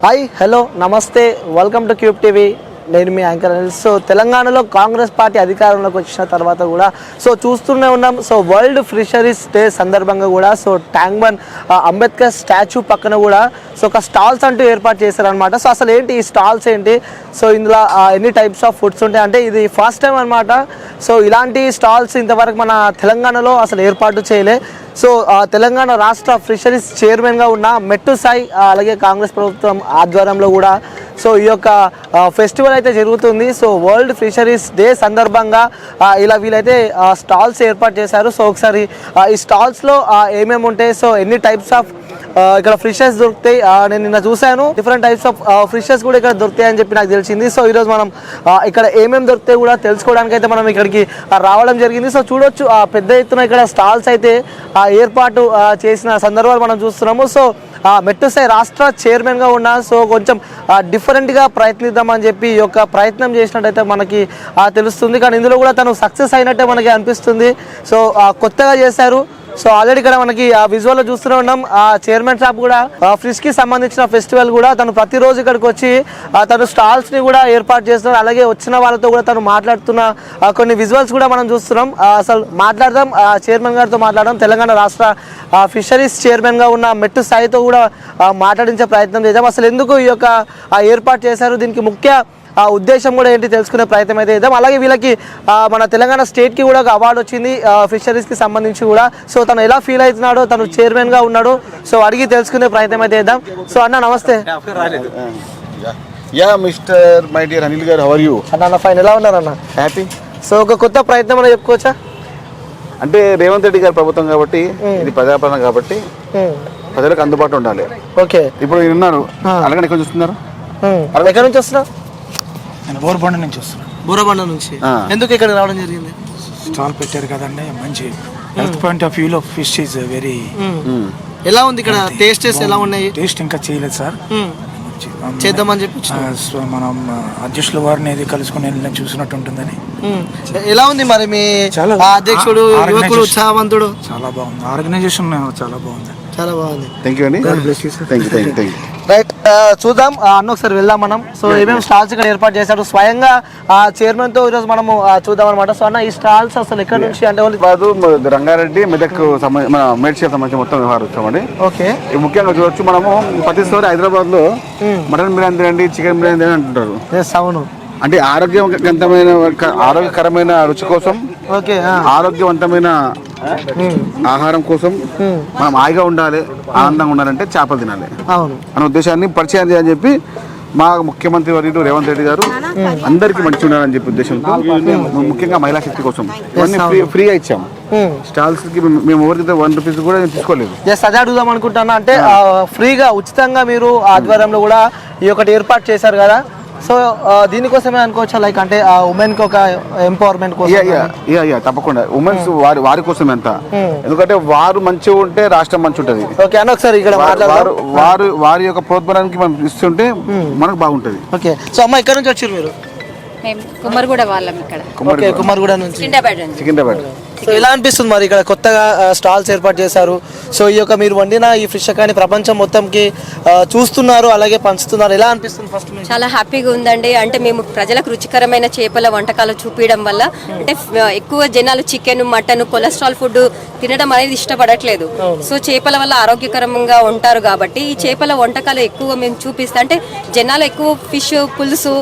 Hi hello నమస్తే welcome to cube TV. నేను మీ anchor Anil. So తెలంగాణలో కాంగ్రెస్ పార్టీ అధికారంలోకి వచ్చిన తర్వాత కూడా చూస్తూనే ఉన్నాం. వరల్డ్ ఫిషరీస్ డే సందర్భంగా కూడా ట్యాంక్ బండ్ అంబేద్కర్ స్టాచ్యూ పక్కన కూడా ఒక స్టాల్స్ అంటూ ఏర్పాటు చేశారనమాట. అసలు ఏంటి ఈ స్టాల్స్ ఏంటి, ఇందులో ఎన్ని టైప్స్ ఆఫ్ ఫుడ్స్ ఉంటాయి అంటే ఇది ఫస్ట్ టైం అనమాట. ఇలాంటి స్టాల్స్ ఇంతవరకు మన తెలంగాణలో అసలు ఏర్పాటు చేయలే. తెలంగాణ రాష్ట్ర ఫిషరీస్ చైర్మన్గా ఉన్న మెట్టు సాయి అలాగే కాంగ్రెస్ ప్రభుత్వం ఆధ్వర్యంలో కూడా ఈ యొక్క ఫెస్టివల్ అయితే జరుగుతుంది. వరల్డ్ ఫిషరీస్ డే సందర్భంగా ఇలా వీళ్ళైతే స్టాల్స్ ఏర్పాటు చేశారు. ఒకసారి ఈ స్టాల్స్లో ఏమేమి ఉంటాయి, ఎన్ని టైప్స్ ఆఫ్ ఇక్కడ ఫిషెస్ దొరుకుతాయి, నేను నిన్న చూశాను డిఫరెంట్ టైప్స్ ఆఫ్ ఫిషెస్ కూడా ఇక్కడ దొరుకుతాయి అని చెప్పి నాకు తెలిసింది. ఈరోజు మనం ఇక్కడ ఏమేమి దొరుకుతాయి కూడా తెలుసుకోవడానికి అయితే మనం ఇక్కడికి రావడం జరిగింది. చూడొచ్చు పెద్ద ఎత్తున ఇక్కడ స్టాల్స్ అయితే ఏర్పాటు చేసిన సందర్భాలు మనం చూస్తున్నాము. మెట్టు సాయి రాష్ట్ర చైర్మన్గా ఉన్నా కొంచెం డిఫరెంట్గా ప్రయత్నిద్దామని చెప్పి ఈ యొక్క ప్రయత్నం చేసినట్టయితే మనకి తెలుస్తుంది. కానీ ఇందులో కూడా తను సక్సెస్ అయినట్టే మనకి అనిపిస్తుంది. కొత్తగా చేశారు. ఆల్రెడీ ఇక్కడ మనకి ఆ విజువల్ లో చూస్తూనే ఉన్నాం. ఆ చైర్మన్ షాప్ కూడా ఫిష్ కి సంబంధించిన ఫెస్టివల్ కూడా తను ప్రతిరోజు ఇక్కడికి వచ్చి తను స్టాల్స్ ని కూడా ఏర్పాటు చేస్తున్నారు. అలాగే వచ్చిన వాళ్ళతో కూడా తను మాట్లాడుతున్న కొన్ని విజువల్స్ కూడా మనం చూస్తున్నాం. అసలు మాట్లాడదాం, చైర్మన్ గారితో మాట్లాడదాం. తెలంగాణ రాష్ట్ర ఫిషరీస్ చైర్మన్ గా ఉన్న మెట్టు సాయితో కూడా మాట్లాడించే ప్రయత్నం చేద్దాం. అసలు ఎందుకు ఈ యొక్క ఏర్పాటు చేశారు, దీనికి ముఖ్య ఉద్దేశం కూడా ఏంటి తెలుసుకునే ప్రయత్నం అయితే చేద్దాం. అలాగే వీళ్ళకి మన తెలంగాణ స్టేట్కి కూడా ఒక అవార్డు వచ్చింది ఫిషరీస్కి సంబంధించి కూడా. తను ఎలా ఫీల్ అవుతున్నాడో, తను చైర్మన్గా ఉన్నాడు, అడిగి తెలుసుకునే ప్రయత్నం అయితే చేద్దాం. అన్న నమస్తే. మిస్టర్ మై డియర్ అనిల్ గారు, హౌ ఆర్ యు? అన్న ఫైన్, ఎలా ఉన్నారు అన్న? హ్యాపీ. ఒక కొత్త ప్రయత్నం అని చెప్పుకోవచ్చా? అంటే రేవంత్ రెడ్డి గారి ప్రభుత్వం కాబట్టి, ఇది ప్రజాపాలన కాబట్టి ప్రజలకు అందుబాటులో ఉండాలి. ఓకే, ఇప్పుడు నేను ఉన్నారు, అలాగే ఎక్కడ చూస్తున్నారు? ఎక్కడి నుంచి వస్తున్నారు? నేను బోరబండ నుంచి వస్తున్నాను. బోరబండ నుంచి. ఎందుకు ఇక్కడ రావడం జరిగింది? స్టాల్ పెట్టారు కదండి, మంచి హెల్త్ పాయింట్ ఆఫ్ వ్యూలో ఫిష్ ఈజ్ వెరీ. ఎలా ఉంది ఇక్కడ? టేస్ట్ ఎలా ఉన్నాయి? టేస్ట్ ఇంకా చేయలేదు సార్, చేద్దామని చెప్పి మనం అధ్యక్షుల వారిని ఇది కలుసుకుని చూసినట్టు ఉంటుందని. ఎలా ఉంది మరి మీ అధ్యక్షుడు, యువకుడు, ఉత్సాహవంతుడు? చాలా బాగుంది, ఆర్గనైజేషన్ చాలా బాగుంది. చాలా బాగుంది. థ్యాంక్ యూ అండి. Thank you. రైట్, చూద్దాం అన్న, ఒకసారి వెళ్దాం మనం. ఏమేమి స్టాల్స్ ఇక్కడ ఏర్పాటు చేశారు స్వయంగా చైర్మన్ తో ఈరోజు మనము చూద్దాం అనమాట. అన్న, ఈ స్టాల్స్ అసలు ఎక్కడ నుంచి అంటే కాదు, రంగారెడ్డి మెదక్ మన మేడ్చల్ సంబంధించి మొత్తం వ్యవహారం వచ్చామండి. ఓకే, ముఖ్యంగా చూడొచ్చు మనము ప్రతి సారి హైదరాబాద్ లో మటన్ బిర్యానీ తినండి, చికెన్ బిర్యానీ తినండి అంటుంటారు. అవును, అంటే ఆరోగ్యకరమైన రుచి కోసం, ఆరోగ్యవంతమైన ఆహారం కోసం మనం హాయిగా ఉండాలి, ఆనందంగా ఉండాలంటే చేపలు తినాలి అనే ఉద్దేశాన్ని పరిచయం చేయాలని చెప్పి మా ముఖ్యమంత్రి వర్యుడు రేవంత్ రెడ్డి గారు అందరికి మంచి ఉండాలని చెప్పి ఉద్దేశంతో ముఖ్యంగా మహిళా శక్తి కోసం ఇవన్నీ ఫ్రీగా ఇచ్చాము. స్టాల్స్ కి మేము ఎవరికైతే ₹1 కూడా తీసుకోలేదు. అదే అడుగుదాం అనుకుంటున్నా. అంటే ఫ్రీగా ఉచితంగా మీరు ఆధ్వర్యంలో కూడా ఈ ఒకటి ఏర్పాటు చేశారు కదా, దీనికోసమే అనుకోవచ్చా? లైక్ అంటే ఉమెన్ కి ఒక ఎంపవర్మెంట్ కోసం? తప్పకుండా ఉమెన్స్ వారి కోసమే అంత, ఎందుకంటే వారు మంచిగా ఉంటే రాష్ట్రం మంచి ఉంటుంది. ఓకే అన్న, ఒకసారి ఇక్కడ వారి యొక్క ప్రోత్సాహానికి మనం ఇస్తుంటే మనకు బాగుంటది. ఓకే, అమ్మ ఎక్కడి నుంచి వచ్చారు మీరు? కుమ్మరిగూడ వాళ్ళం. ఇక్కడ కుమ్మరిగూడ నుంచి, సికింద్రాబాద్. ఎలా అనిపిస్తుంది మరి ఇక్కడ కొత్తగా స్టాల్స్ ఏర్పాటు చేశారు? ఈ యొక్క మీరు వండిన ఈ ఫిష్ కానీ ప్రపంచం మొత్తంకి చూస్తున్నారు, అలాగే పంచుతున్నారు, ఎలా అనిపిస్తుంది? ఫస్ట్ చాలా హ్యాపీగా ఉందండి. అంటే మేము ప్రజలకు రుచికరమైన చేపల వంటకాలు చూపించడం వల్ల, అంటే ఎక్కువ జనాలు చికెన్, మటన్, కొలెస్ట్రాల్ ఫుడ్ తినడం అనేది ఇష్టపడట్లేదు. చేపల వల్ల ఆరోగ్యకరంగా ఉంటారు కాబట్టి ఈ చేపల వంటకాలు ఎక్కువ మేము చూపిస్తా. అంటే జనాలు ఎక్కువ ఫిష్ పులుసు,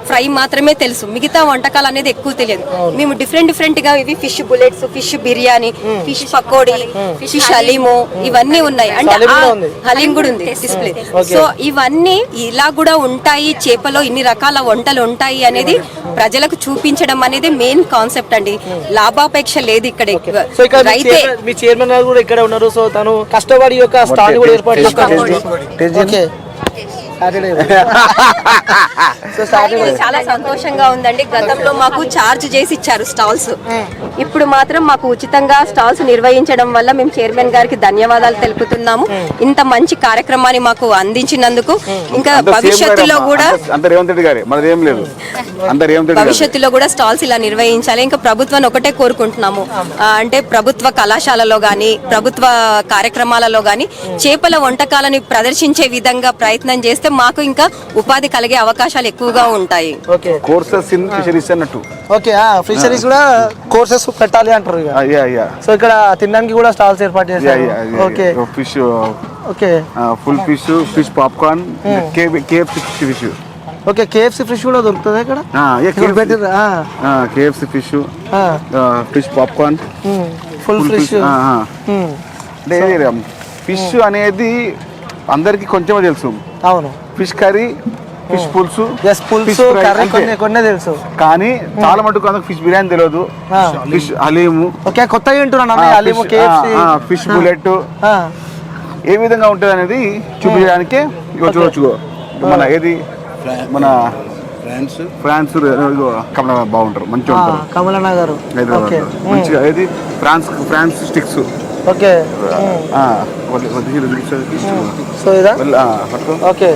ఫ్రై మాత్రమే తెలుసు, మిగతా వంటకాలు అనేది ఎక్కువ తెలియదు. మేము డిఫరెంట్ గా ఇవి fish bullets, fish biryani, fish pakodi, fish haleem ఇవన్నీ ఉన్నాయి. అంటే హలీం కూడా ఉంది డిస్ప్లే. ఇవన్నీ ఇలా కూడా ఉంటాయి, చేపలో ఇన్ని రకాల వంటలు ఉంటాయి అనేది ప్రజలకు చూపించడం అనేది మెయిన్ కాన్సెప్ట్ అండి. లాభాపేక్ష లేదు ఇక్కడ. అయితే మీ చైర్మన్ గారు కూడా ఇక్కడ ఉన్నారు, తను కష్టపడి యొక్క స్టాల్ కూడా ఏర్పాటు చేస్తారు. చాలా సంతోషంగా ఉందండి. గతంలో మాకు చార్జ్ చేసి ఇచ్చారు స్టాల్స్, ఇప్పుడు మాత్రం మాకు ఉచితంగా స్టాల్స్ నిర్వహించడం వల్ల మేము చైర్మన్ గారికి ధన్యవాదాలు తెలుపుతున్నాము. ఇంత మంచి కార్యక్రమాన్ని మాకు అందించినందుకు. ఇంకా భవిష్యత్తులో కూడా భవిష్యత్తులో కూడా స్టాల్స్ ఇలా నిర్వహించాలి. ఇంకా ప్రభుత్వాన్ని ఒకటే కోరుకుంటున్నాము, అంటే ప్రభుత్వ కళాశాలలో గాని, ప్రభుత్వ కార్యక్రమాలలో గాని చేపల వంటకాలను ప్రదర్శించే విధంగా ప్రయత్నం చేస్తే చేస్తే మాకు ఇంకా ఉపాధి కలిగే అవకాశాలు ఎక్కువగా ఉంటాయి. ఓకే కోర్సెస్ ఇన్ ఫిషరీస్ అన్నట్టు. ఓకే ఫిషరీస్ కూడా కోర్సెస్ పెట్టాలి అంటారు ఇక. సో ఇక్కడ తినడానికి కూడా స్టాల్స్ ఏర్పాటు చేశారు. Okay fish, okay full fish popcorn, KFC fish. Okay KFC fish కూడా దొరుకుతుంది ఇక్కడ. KFC fish popcorn, full fish. అంటే ఫిష్ అనేది అందరికి కొంచెమే తెలుసు. అవును ఫిష్ కర్రీ, ఫిష్ పులుసు, పులుసు కర్రీ కొన్ని తెలుసు, కానీ చాలా మటుకు అందరికి ఫిష్ బిర్యానీ తెలియదు. ఫిష్ హలీము. ఓకే కొత్తగా వింటున్నాను హలీము, కేఎఫ్సి, ఫిష్ బుల్లెట్ ఏ విధంగా ఉంటుంది అనేది చూపించడానికి చూడవచ్చు. మన ఏది మన ఫ్రాన్స్ కమల బాగుంటారు, మంచిగా ఉంటారు. కమలన్న గారు హైదరాబాద్ మంచిగా ఏది ఫ్రాన్స్ స్టిక్స్. ఓకే సో ఇదా ఓకే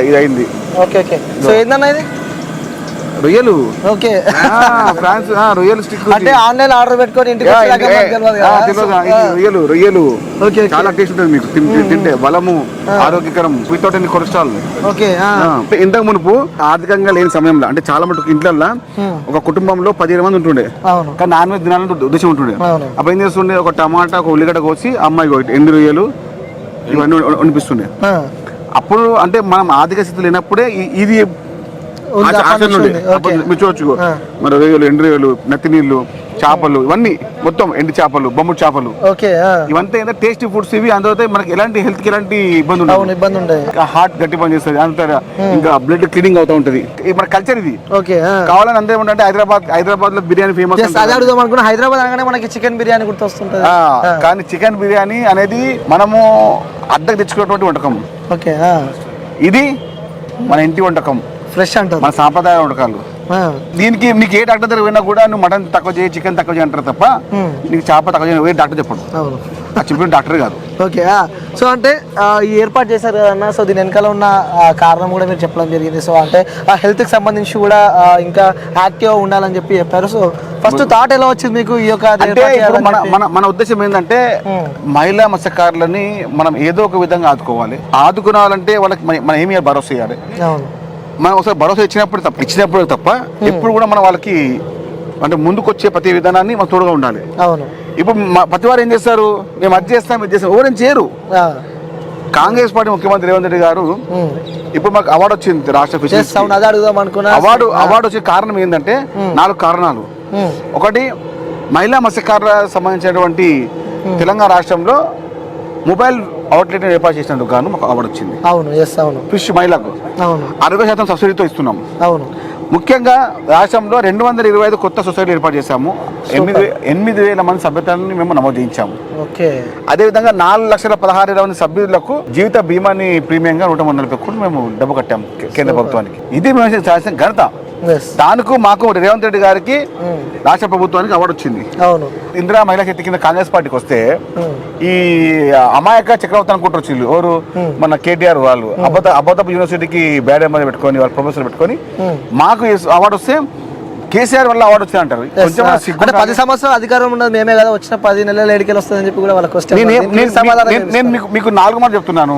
ఇది అయింది. ఓకే ఓకే సో ఏందన్నా ఇది రొయ్యలు. ఓకే ఫ్రాన్స్ రొయ్యలు స్టిక్ అంటే ఆన్లైన్ ఆర్డర్ పెట్టుకొని ఇంటికి రొయ్యలు చాలా టేస్ట్ ఉంటుంది మీకు తింటే. బలము, ఆరోగ్యకరం, వితౌట్ ఎనీ కొలెస్ట్రాల్. ఓకే ఇంతకు మునుపు ఆర్థికంగా లేని సమయంలో అంటే చాలా మటుకు ఇంట్లో ఒక కుటుంబంలో 15 మంది ఉంటుండే, కానీ నాన్ వెజ్ తినాలని ఉద్దేశం ఉంటుండే. అప్పుడు ఏం చేస్తుండే, ఒక టమాటా, ఒక ఉల్లిగడ్డ కోసి అమ్మాయి ఎండు రొయ్యలు ఇవన్నీ అనిపిస్తుండే. అప్పుడు అంటే మనం ఆర్థిక స్థితి లేనప్పుడే ఇది మీరు చూడొచ్చు. మరి రొయ్యలు, ఎండు రొయ్యలు, నత్తి నీళ్లు, చేపలు, ఇవన్నీ మొత్తం ఎండు చేపలు, బొమ్ముడు చేపలు, ఇవంతా ఏంటంటే టేస్టీ ఫుడ్స్. ఇవి అందులో మనకి ఎలాంటి హెల్త్ కి ఎలాంటి ఇబ్బంది ఉండదు. హార్ట్ గట్టి పని చేస్తుంది, అంతా ఇంకా బ్లడ్ క్లీనింగ్ అవుతా ఉంటది. మన కల్చర్ ఇది. కావాలని అందరూ ఏమంటే హైదరాబాద్ లో బిర్యానీ ఫేమస్. హైదరాబాద్ అనగానే మనకి చికెన్ బిర్యానీ గుర్తొస్తుంటది, కానీ చికెన్ బిర్యానీ అనేది మనము అద్దెకు తెచ్చుకున్నటువంటి వంటకం. ఇది మన ఇంటి వంటకం, ఫ్రెష్ అంటారు, మన సాంప్రదాయ వంటకాలు. దీనికి నీకు ఏ డాక్టర్ దగ్గర పోయినా కూడా నువ్వు మటన్ తక్కువ చేయి, చికెన్ తక్కువ చేయి అంటారు తప్ప నీకు చేప తక్కువ చేయ డాక్టర్ చెప్పండి. చెప్పిన డాక్టర్ కాదు. ఓకే సో అంటే ఈ ఏర్పాటు చేశారు కదన్నా, సో దీని వెనకాల ఉన్న కారణం కూడా మీరు చెప్పడం జరిగింది. సో అంటే హెల్త్ కి సంబంధించి కూడా ఇంకా యాక్టివ్గా ఉండాలని చెప్పి చెప్పారు. సో ఫస్ట్ థాట్ ఎలా వచ్చింది మీకు ఈ యొక్క? మన ఉద్దేశం ఏంటంటే మహిళా మత్స్యకారులని మనం ఏదో ఒక విధంగా ఆదుకోవాలంటే వాళ్ళకి మనం ఏమి భరోసా ఇవ్వాలి. మనం ఒకసారి భరోసా ఇచ్చినప్పుడు తప్ప ఎప్పుడు కూడా మనం వాళ్ళకి అంటే ముందుకు వచ్చే ప్రతి విధానాన్ని మనం తోడుగా ఉండాలి. ఇప్పుడు ప్రతి వారు ఏం చేస్తారు, మేము అది చేస్తాం ఇది చేస్తాం, ఎవరేం చేయరు. కాంగ్రెస్ పార్టీ ముఖ్యమంత్రి రేవంత్ రెడ్డి గారు ఇప్పుడు మాకు అవార్డు వచ్చింది, రాష్ట్ర ఫిషరీస్ అవార్డు వచ్చే కారణం ఏంటంటే 4 కారణాలు. ఒకటి, మహిళా మత్స్యకారులకు సంబంధించినటువంటి తెలంగాణ రాష్ట్రంలో మొబైల్ అవుట్లెట్ ఏర్పాటు చేసినందుకు గాను మాకు అవార్డు వచ్చింది. ఫిష్ మహిళకు 60% సబ్సిడీతో ఇస్తున్నాం. ముఖ్యంగా రాష్ట్రంలో 225 కొత్త సొసైటీలు ఏర్పాటు చేశాము. 8,000 మంది సభ్యతలను మేము నమోదు చేయించాము. అదేవిధంగా 4,16,000 మంది సభ్యులకు జీవిత బీమాని ప్రీమియంగా 140 కోట్లు మేము డబ్బు కట్టాము కేంద్ర ప్రభుత్వానికి. ఇది మేము చేసిన ఘనత. దానికి మాకు రేవంత్ రెడ్డి గారికి రాష్ట్ర ప్రభుత్వానికి అవార్డు వచ్చింది. ఇందిరా మహిళా శక్తి కింద కాంగ్రెస్ పార్టీకి వస్తే ఈ అమాయక చక్రవర్తి అనుకుంటారు వచ్చింది ఎవరు, మన కేటీఆర్ వాళ్ళు అబద్ధపు యూనివర్సిటీకి బ్యాడ్ ఎంబర్ పెట్టుకొని వాళ్ళు ప్రొఫెసర్ పెట్టుకొని మాకు అవార్డు వస్తే కేసీఆర్ వల్ల అవార్డు వచ్చింది అంటారు. 10 సంవత్సరాలు అధికారం ఉండదు, మేమే కదా వచ్చిన 10 నెలల ఏడికెళ్ళి వస్తుందని చెప్పి కూడా వాళ్ళకి. నేను మీకు 4 మాట చెప్తున్నాను.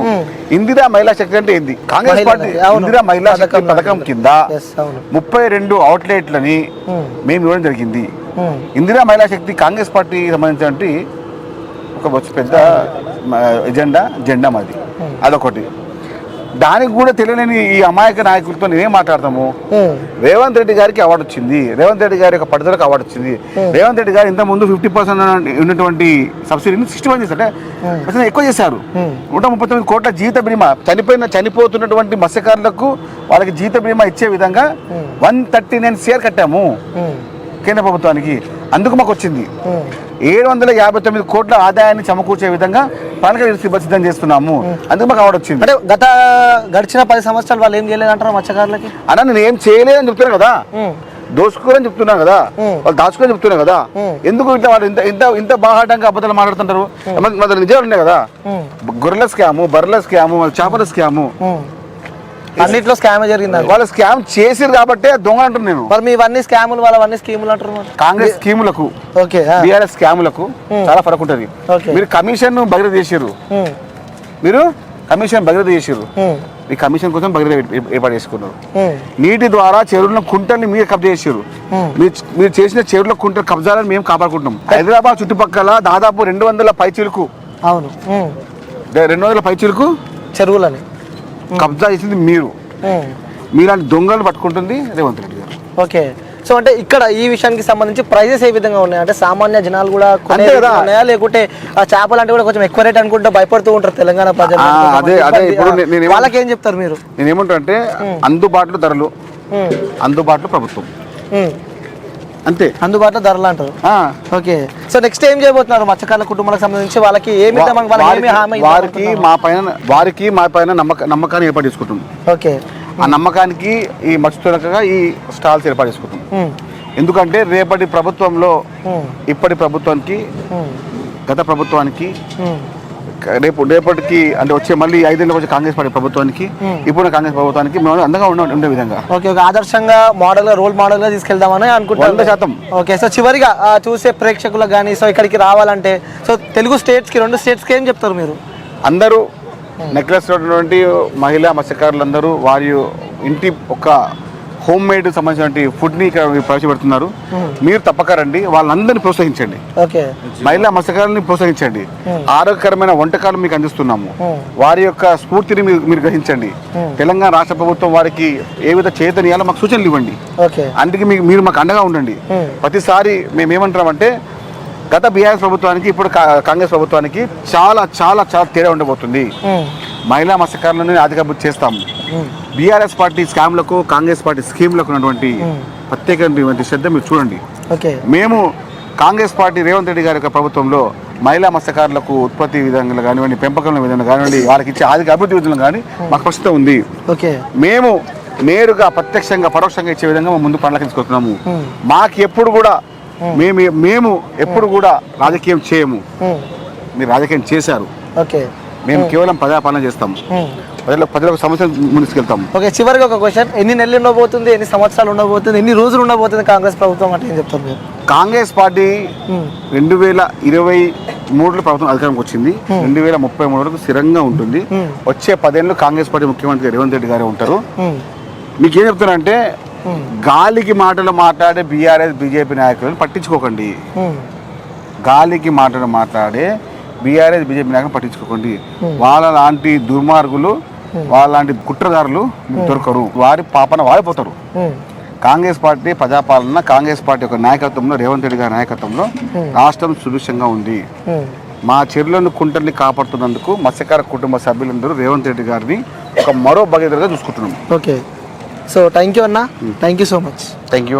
ఇందిరా మహిళా శక్తి అంటే ఏంది? కాంగ్రెస్ పార్టీ ఇందిరా మహిళా శక్తి పథకం కింద 32 అవుట్లెట్లని మేము ఇవ్వడం జరిగింది. ఇందిరా మహిళా శక్తి కాంగ్రెస్ పార్టీ సంబంధించిన ఒక పెద్ద జెండా మాది. అదొకటి. దానికి కూడా తెలియని ఈ అమాయక నాయకులతో నేనేం మాట్లాడతాము. రేవంత్ రెడ్డి గారికి అవార్డు వచ్చింది, రేవంత్ రెడ్డి గారి యొక్క పట్టుదలకు అవార్డు వచ్చింది. రేవంత్ రెడ్డి గారు ఇంత ముందు 50% ఉన్నటువంటి సబ్సిడీని 61 చేశారు, అసలు ఎక్కువ చేశారు. 139 కోట్ల జీవిత బీమా చనిపోతున్నటువంటి మత్స్యకారులకు వాళ్ళకి జీవిత బీమా ఇచ్చే విధంగా 139 CR కట్టాము కేంద్ర ప్రభుత్వానికి. అందుకు మాకు వచ్చింది 759 కోట్ల ఆదాయాన్ని సమకూర్చే విధంగా ప్రణాళిక సిద్ధం చేస్తున్నాము. అందుకు మాకు అవార్డు వచ్చింది. అంటే గడిచిన 10 సంవత్సరాలు వాళ్ళు ఏం చేయలేదంటారు మత్స్యకారులకి? అన్నా నేను ఏం చేయలేదని చెప్తున్నా కదా, దోచుకోరని చెప్తున్నాను కదా, వాళ్ళు దాచుకోని చెప్తున్నా కదా. ఎందుకు ఇట్లా వాళ్ళు ఇంత బాహాటంగా అబద్ధాలు మాట్లాడుతుంటారు? మన నిజాలు ఉన్నాయి కదా, గొర్రెల స్కాము, బర్రెల స్కాము, చేపల స్కాము, అన్నిట్లో స్కామ్ జరిగింది. వాళ్ళు స్కామ్ చేసిరు కాబట్టి దొంగ అంటారు నేను. మరి మీ ఇవన్నీ స్కాములు వాళ్ళవన్నీ స్కీములు అంటారు. కాంగ్రెస్ స్కీములకు బీఆర్ఎస్ స్కాములకు చాలా ఫరక్ ఉంటుంది. మీరు కమిషన్ బదిలీ చేసారు, మీరు కమిషన్ భగీరథ చేసారు. ఈ కమిషన్ కోసం భగీరథ ఏర్పాటు చేసుకున్నారు. నీటి ద్వారా చెరువుల కుంటల్ని మీరు కబ్జా చేసారు. మీరు చేసిన చెరువుల కుంటల కబ్జాలను మేము కాపాడుకుంటున్నాం. హైదరాబాద్ చుట్టుపక్కల దాదాపు 200 పైచిలుకు, అవును 200 పైచిలుకు చెరువులని కబ్జా చేసింది మీరు. మీలాంటి దొంగలు పట్టుకుంటుంది రేవంత్ రెడ్డి గారు. ఓకే, సో అంటే ఇక్కడ ఈ విషయానికి సంబంధించి ప్రైజెస్ ఏ విధంగా ఉన్నాయి? అంటే సామాన్య జనాలు కూడా ఉన్నాయా, లేకుంటే ఆ చేపలు అంటే కూడా కొంచెం ఎక్కువ రేట్ అనుకుంటే భయపడుతూ ఉంటారు తెలంగాణ ప్రజలు? వాళ్ళకి ఏం చెప్తారు మీరు? నేనేమంటా అంటే అందుబాటులో ధరలు, అందుబాటులో ప్రభుత్వం, అంతే. అందుబాటులో ధరలు అంటారు. ఓకే, సో నెక్స్ట్ ఏం చేయబోతున్నారు మత్స్యకారుల కుటుంబాలకు సంబంధించి? వాళ్ళకి ఏమి వారికి మా పైన నమ్మకాన్ని ఏర్పాటు చేసుకుంటుంది. ఓకే, ఆ నమ్మకానికి ఈ మత్స్యకారులుగా ఈ స్టాల్స్ ఏర్పాటు చేసుకుంటాం. ఎందుకంటే రేపటి ప్రభుత్వంలో ఇప్పటి ప్రభుత్వానికి, గత ప్రభుత్వానికి, రేపటికి అంటే వచ్చే మళ్ళీ 5 ఏళ్ళకి వచ్చే కాంగ్రెస్ పార్టీ ప్రభుత్వానికి, ఇప్పుడు కాంగ్రెస్ ప్రభుత్వానికి మేము అందంగా ఉండే విధంగా ఓకే, ఒక ఆదర్శంగా మోడల్ రోల్ మోడల్ గా తీసుకెళ్దామని అనుకుంటాం. 100%. ఓకే, సో చివరిగా చూసే ప్రేక్షకులకు కానీ, సో ఇక్కడికి రావాలంటే, సో తెలుగు స్టేట్స్కి 2 స్టేట్స్కి ఏం చెప్తారు మీరు? అందరూ నెక్లెస్ ఉన్నటువంటి మహిళా మత్స్యకారులందరూ వారి ఇంటి ఒక హోమ్ మేడ్ సంబంధించిన ఫుడ్ని ఇక్కడ ప్రవేశపెడుతున్నారు. మీరు తప్పక రండి, వాళ్ళందరినీ ప్రోత్సహించండి. ఓకే, మహిళా మత్స్యకారులని ప్రోత్సహించండి. ఆరోగ్యకరమైన వంటకాలు మీకు అందిస్తున్నాము. వారి యొక్క స్ఫూర్తిని మీరు గ్రహించండి. తెలంగాణ రాష్ట్ర ప్రభుత్వం వారికి ఏ విధంగా చేతనియాలో మాకు సూచనలు ఇవ్వండి. అందుకే మీరు మాకు అండగా ఉండండి. ప్రతిసారి మేము ఏమంటున్నామంటే గత బీఆర్ఎస్ ప్రభుత్వానికి ఇప్పుడు కాంగ్రెస్ ప్రభుత్వానికి చాలా చాలా చాలా తేడా ఉండబోతుంది. మహిళా మత్స్యకారులను అధికారులు చేస్తాము. బీఆర్ఎస్ పార్టీ స్కామ్లకు, కాంగ్రెస్ పార్టీ స్కీమ్లకు ఉన్నటువంటి ప్రత్యేకమైన శ్రద్ధ మీరు చూడండి. మేము కాంగ్రెస్ పార్టీ రేవంత్ రెడ్డి గారి యొక్క ప్రభుత్వంలో మహిళా మత్స్యకారులకు ఉత్పత్తి విధంగా కానివ్వండి, పెంపకం విధంగా కానివ్వండి, వారికి ఇచ్చే ఆర్థిక అభివృద్ధి విధంగా కానీ మాకు ప్రస్తుతం ఉంది. మేము నేరుగా ప్రత్యక్షంగా పరోక్షంగా ఇచ్చే విధంగా ముందు పనులకు తీసుకొస్తున్నాము. మాకు ఎప్పుడు కూడా మేము ఎప్పుడు కూడా రాజకీయం చేయము. మీరు రాజకీయం చేశారు. మేము కేవలం ప్రజాపాలన చేస్తాము. ప్రజలకు సమస్యలు ముందుకెళ్తాము. ఓకే, చివరిగా ఒక క్వశ్చన్, ఎన్ని నెలలు ఉండబోతుంది, ఎన్ని సంవత్సరాలు ఉండబోతుంది, ఎన్ని రోజులు ఉండబోతుంది కాంగ్రెస్ ప్రభుత్వం అంటే ఏం చెప్తారు మీరు? కాంగ్రెస్ పార్టీ 2023లో ప్రభుత్వం అధికారంకి వచ్చింది. 2033 వరకు స్థిరంగా ఉంటుంది. వచ్చే 10 ఏళ్ళు కాంగ్రెస్ పార్టీ ముఖ్యమంత్రి రేవంత్ రెడ్డి గారే ఉంటారు. మీకేం చెప్తున్నారంటే గాలికి మాటలు మాట్లాడే బీఆర్ఎస్ బీజేపీ నాయకులను పట్టించుకోకండి. గాలికి మాటలు మాట్లాడే బీఆర్ఎస్ బీజేపీ నాయకులను పట్టించుకోకండి. వాళ్ళ లాంటి దుర్మార్గులు, వాళ్ళ లాంటి కుట్రదారులు దొరకరు. వారి పాపన వాడిపోతారు. కాంగ్రెస్ పార్టీ ప్రజాపాలన, కాంగ్రెస్ పార్టీ యొక్క నాయకత్వంలో, రేవంత్ రెడ్డి గారి నాయకత్వంలో రాష్ట్రం సుభిక్షంగా ఉంది. మా చెరువులను కుంటల్ని కాపాడుతున్నందుకు మత్స్యకార కుటుంబ సభ్యులందరూ రేవంత్ రెడ్డి గారిని ఒక మరో భగీరథగా చూసుకుంటున్నాం. ఓకే, సో థ్యాంక్ యూ అన్న, thank you so much. Thank you.